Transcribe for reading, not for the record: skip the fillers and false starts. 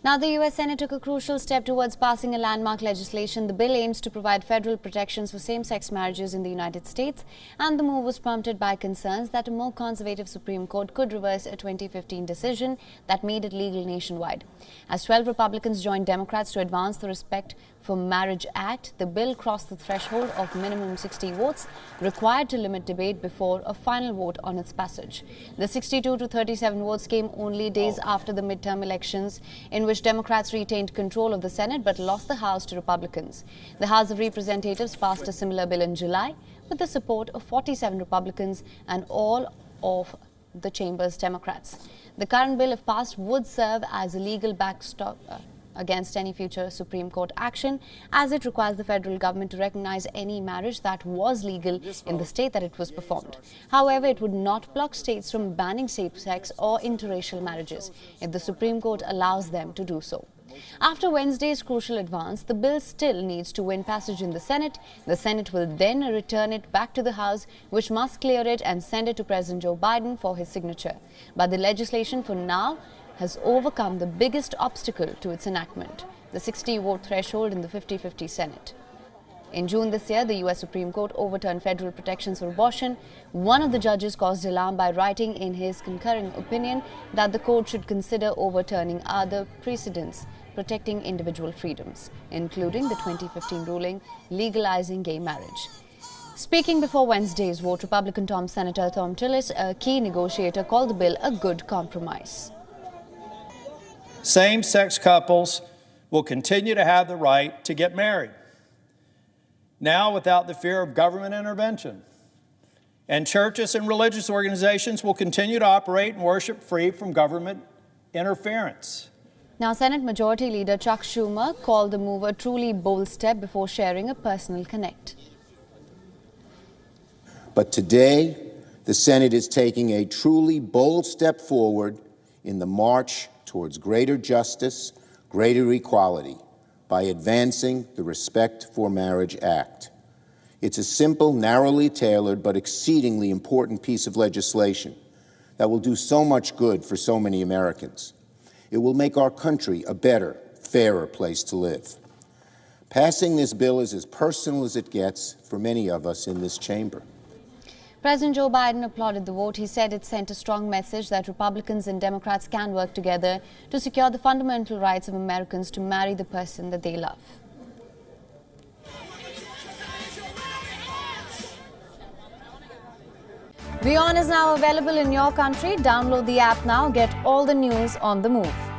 Now, the U.S. Senate took a crucial step towards passing a landmark legislation. The bill aims to provide federal protections for same-sex marriages in the United States, and the move was prompted by concerns that a more conservative Supreme Court could reverse a 2015 decision that made it legal nationwide. As 12 Republicans joined Democrats to advance the Respect for Marriage Act, the bill crossed the threshold of minimum 60 votes required to limit debate before a final vote on its passage. The 62 to 37 votes came only days after the midterm elections, in which Democrats retained control of the Senate but lost the House to Republicans. The House of Representatives passed a similar bill in July with the support of 47 Republicans and all of the chamber's Democrats. The current bill, if passed, would serve as a legal backstop against any future Supreme Court action, as it requires the federal government to recognize any marriage that was legal in the state that it was performed. However, it would not block states from banning same-sex or interracial marriages if the Supreme Court allows them to do so. After Wednesday's crucial advance, the bill still needs to win passage in the Senate. The Senate will then return it back to the House, which must clear it and send it to President Joe Biden for his signature. But the legislation for now has overcome the biggest obstacle to its enactment, the 60-vote threshold in the 50-50 Senate. In June this year, the U.S. Supreme Court overturned federal protections for abortion. One of the judges caused alarm by writing in his concurring opinion that the court should consider overturning other precedents protecting individual freedoms, including the 2015 ruling legalizing gay marriage. Speaking before Wednesday's vote, Republican Senator Tom Tillis, a key negotiator, called the bill a good compromise. Same-sex couples will continue to have the right to get married, now without the fear of government intervention. And churches and religious organizations will continue to operate and worship free from government interference. Now, Senate Majority Leader Chuck Schumer called the move a truly bold step before sharing a personal connect. But today, the Senate is taking a truly bold step forward in the march towards greater justice, greater equality, by advancing the Respect for Marriage Act. It's a simple, narrowly tailored, but exceedingly important piece of legislation that will do so much good for so many Americans. It will make our country a better, fairer place to live. Passing this bill is as personal as it gets for many of us in this chamber. President Joe Biden applauded the vote. He said it sent a strong message that Republicans and Democrats can work together to secure the fundamental rights of Americans to marry the person that they love. WION is now available in your country. Download the app now. Get all the news on the move.